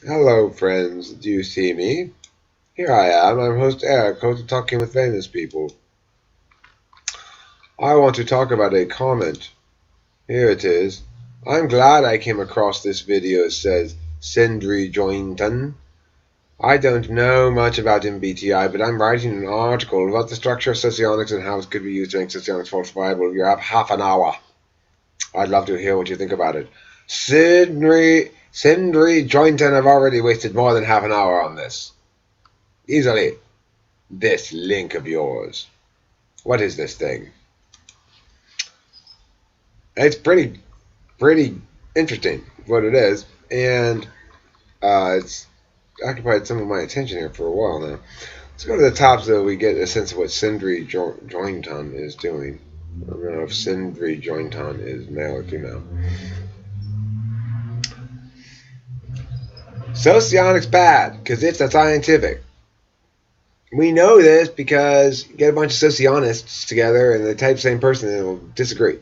Hello, friends. Do you see me? Here I am. I'm host Eric, host of Talking with Famous People. I want to talk about a comment. Here it is. I'm glad I came across this video. It says Sindri Joynton. I don't know much about MBTI, but I'm writing an article about the structure of socionics and how it could be used to make socionics falsifiable. You have half an hour. I'd love to hear what you think about it. Sindri Joynton, I've already wasted more than half an hour on this. Easily. This link of yours. What is this thing? It's pretty interesting what it is, and it's occupied some of my attention here for a while now. Let's go to the top so we get a sense of what Sindri Joynton is doing. I don't know if Sindri Joynton is male or female. Socionics bad because it's a scientific. We know this because you get a bunch of socionists together and they type the same person and they'll disagree.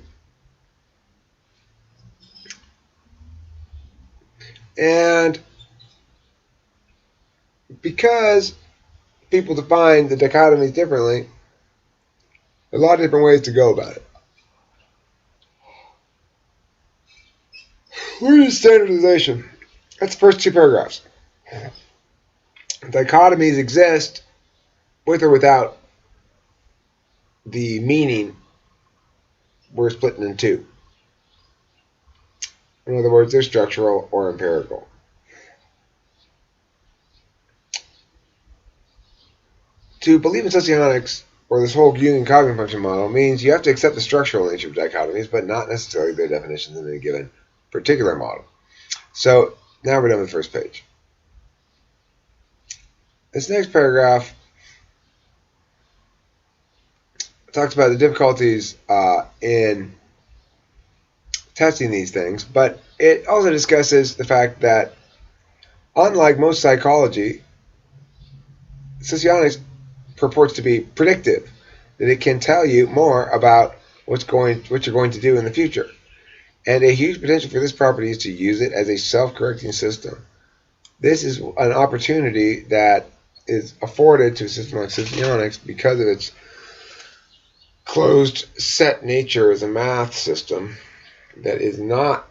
And because people define the dichotomies differently, a lot of different ways to go about it. Where is standardization? That's the first two paragraphs. Dichotomies exist with or without the meaning we're splitting in two. In other words, they're structural or empirical. To believe in socionics, or this whole Jungian cognitive function model, means you have to accept the structural nature of dichotomies, but not necessarily their definitions in any given particular model. So now we're done with the first page. This next paragraph talks about the difficulties in testing these things, but it also discusses the fact that, unlike most psychology, socionics purports to be predictive, that it can tell you more about what you're going to do in the future. And a huge potential for this property is to use it as a self-correcting system. This is an opportunity that is afforded to a system like socionics because of its closed set nature as a math system that is not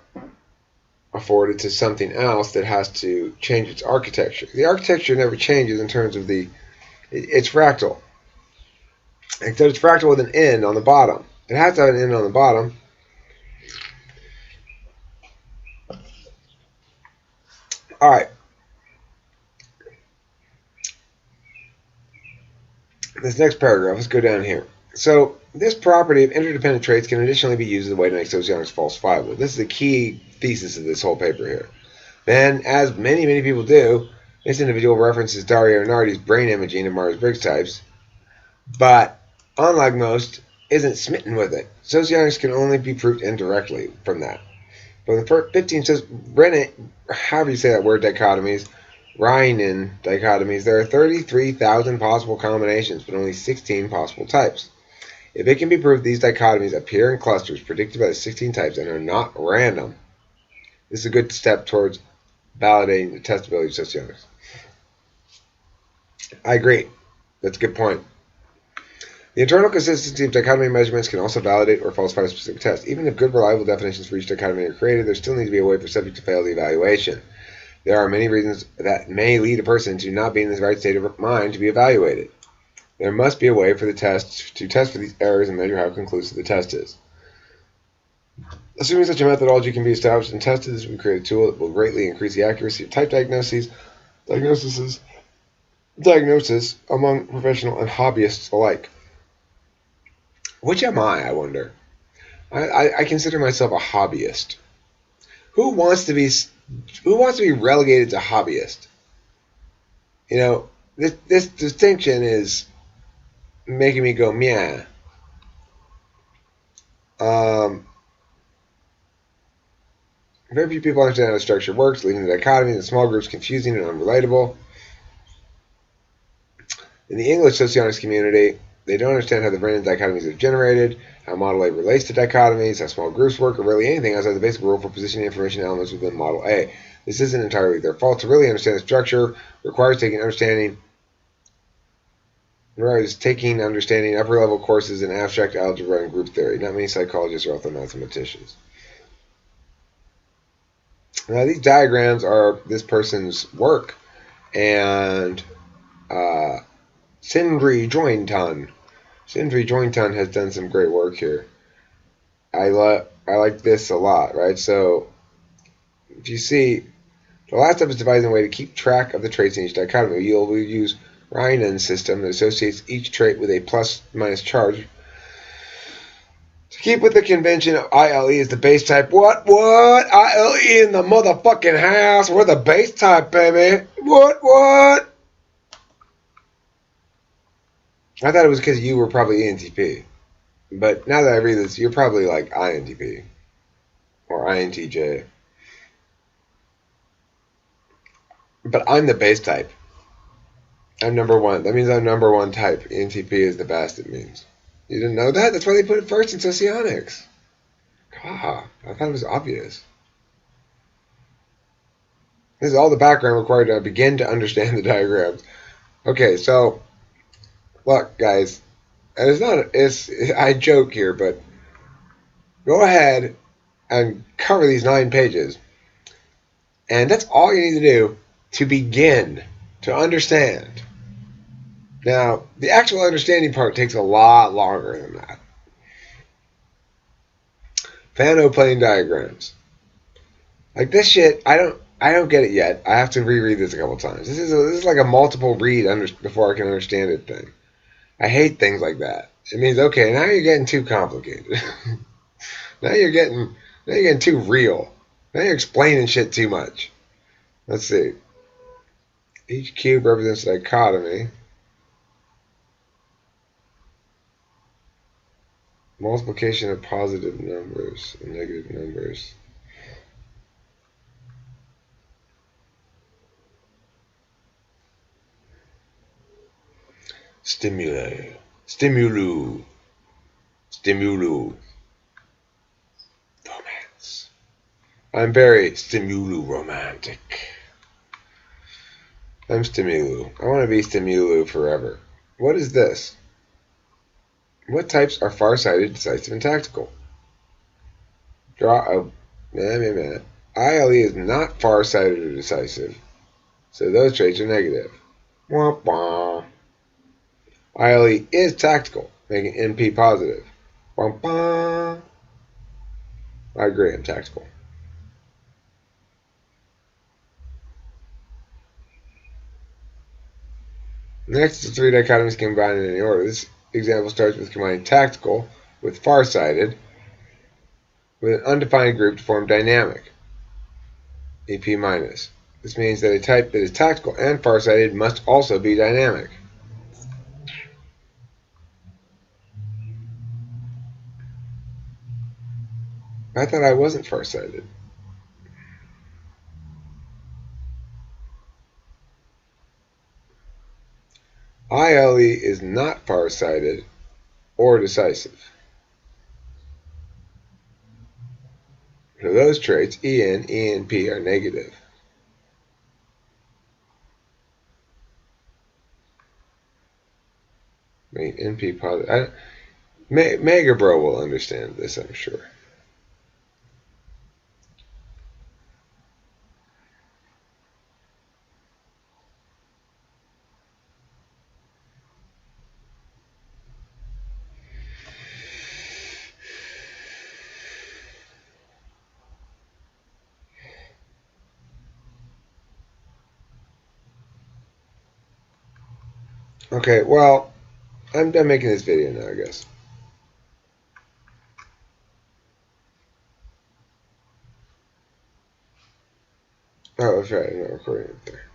afforded to something else that has to change its architecture. The architecture never changes in terms of it's fractal. Except it's fractal with an end on the bottom. It has to have an end on the bottom. Alright. This next paragraph, let's go down here. So, this property of interdependent traits can additionally be used as a way to make socionics falsifiable. This is the key thesis of this whole paper here. Then, as many people do, this individual references Dario Nardi's brain imaging of Myers-Briggs types, but unlike most, isn't smitten with it. Socionics can only be proved indirectly from that. From the first 15 however you say that word, dichotomies, Rhinen dichotomies, there are 33,000 possible combinations, but only 16 possible types. If it can be proved these dichotomies appear in clusters predicted by the 16 types and are not random, this is a good step towards validating the testability of socionics. I agree. That's a good point. The internal consistency of dichotomy measurements can also validate or falsify a specific test. Even if good, reliable definitions for each dichotomy are created, there still needs to be a way for subject to fail the evaluation. There are many reasons that may lead a person to not be in the right state of mind to be evaluated. There must be a way for the test to test for these errors and measure how conclusive the test is. Assuming such a methodology can be established and tested, this will create a tool that will greatly increase the accuracy of type diagnosis among professional and hobbyists alike. Which am I wonder? I consider myself a hobbyist. Who wants to be relegated to hobbyist? You know, this distinction is making me go meh. Very few people understand how the structure works, leaving the dichotomies in small groups confusing and unrelatable. In the English socionics community, they don't understand how the Brennan dichotomies are generated, how Model A relates to dichotomies, how small groups work, or really anything outside the basic rule for positioning information elements within Model A. This isn't entirely their fault. To really understand the structure requires taking understanding upper level courses in abstract algebra and group theory. Not many psychologists are also mathematicians. Now these diagrams are this person's work, and Sindri Joynton has done some great work here. I like this a lot, right? So if you see, the last step is devising a way to keep track of the traits in each dichotomy. We'll use Joynton's system that associates each trait with a plus-minus charge. To keep with the convention of ILE is the base type. What? ILE in the motherfucking house. We're the base type, baby. What? I thought it was because you were probably ENTP. But now that I read this, you're probably like INTP. Or INTJ. But I'm the base type. I'm number one. That means I'm number one type. ENTP is the best, it means. You didn't know that? That's why they put it first in Socionics. God, I thought it was obvious. This is all the background required to begin to understand the diagrams. Okay, so, look, guys. And I joke here, but go ahead and cover these 9 pages. And that's all you need to do to begin to understand. Now, the actual understanding part takes a lot longer than that. Plane diagrams. Like this shit, I don't get it yet. I have to reread this a couple times. This is like a multiple read before I can understand it thing. I hate things like that. It means, okay, now you're getting too complicated. now you're getting too real. Now you're explaining shit too much. Let's see. Each cube represents a dichotomy. Multiplication of positive numbers and negative numbers. Stimulu. Romance. I'm very stimulu romantic. I'm stimulu. I want to be stimulu forever. What is this? What types are farsighted, decisive, and tactical? ILE is not farsighted or decisive, so those traits are negative. Wah, wah. ILE is tactical, making NP positive. Wah, wah. I agree, I'm tactical. Next, the 3 dichotomies combined in any order. This example starts with combining tactical with farsighted with an undefined group to form dynamic, EP minus. This means that a type that is tactical and farsighted must also be dynamic. I thought I wasn't farsighted. ILE is not farsighted or decisive. So those traits, EN, ENP, are negative. I mean, NP positive. Mega Bro will understand this, I'm sure. Okay, well, I'm done making this video now, I guess. Oh, that's right, I'm not recording it there.